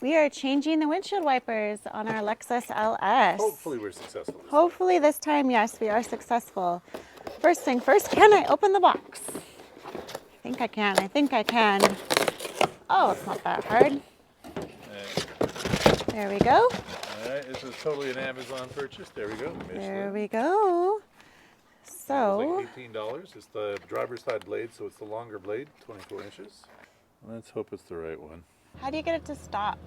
We are changing the windshield wipers on our Lexus LS. Hopefully we're successful. Hopefully this time, yes, we are successful. First thing first, can I open the box? I think I can. I think I can. Oh, it's not that hard. There we go. All right, this is totally an Amazon purchase. There we go. There we go. So, it's like $18. It's the driver's side blade, so it's the longer blade, 24 inches. Let's hope it's the right one. how do you get it to stop?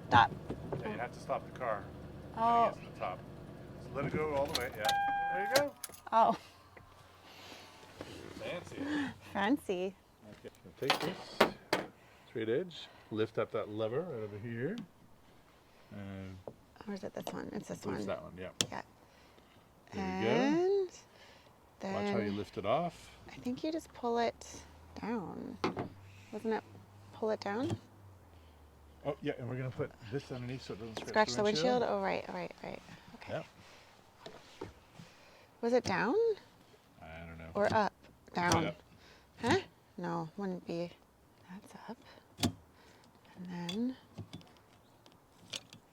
Stop. Yeah, you have to stop the car. Oh. It's the top. So let it go all the way. Yeah. There you go. Oh, Fancy. fancy. Okay. So take this straight edge, lift up that lever right over here, and Or is it this one? It's this there's one. that one. Yeah. Yeah. There you go. And Watch how you then lift it off. I think you just pull it down. Wasn't it pull it down? Oh yeah, and we're gonna put this underneath so it doesn't Scratch the windshield? Oh, right. Okay. Yep. Was it down I don't know. or up? Down. Yep. Huh? No, wouldn't be. That's up. And then,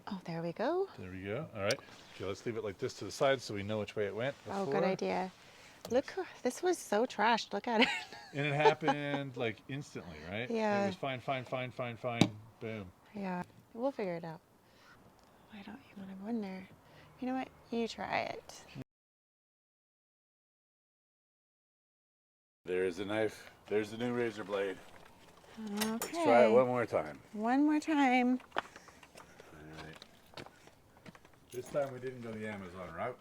oh, there we go. There we go. All right. Okay, let's leave it like this to the side so we know which way it went before. Oh, good idea. Look, this was so trashed. Look at it. And it happened like instantly, right? Yeah. It was fine. Boom. Yeah. We'll figure it out. Why don't you want to go in there? You know what? You try it. There's the knife. There's the new razor blade. Okay. Let's try it one more time. One more time. All right. This time we didn't go the Amazon route.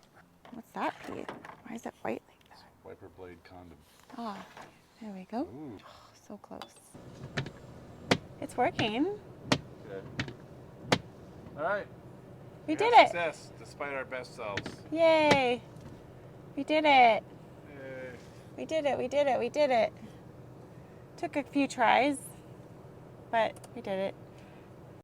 What's that, Pete? Why is it white like that? Wiper blade condom. Ah, there we go. Ooh. Oh, so close. It's working. Good. All right. We had did it. Success, despite our best selves. Yay. We did it. Yay. We did it. We did it. We did it. Took a few tries, but we did it.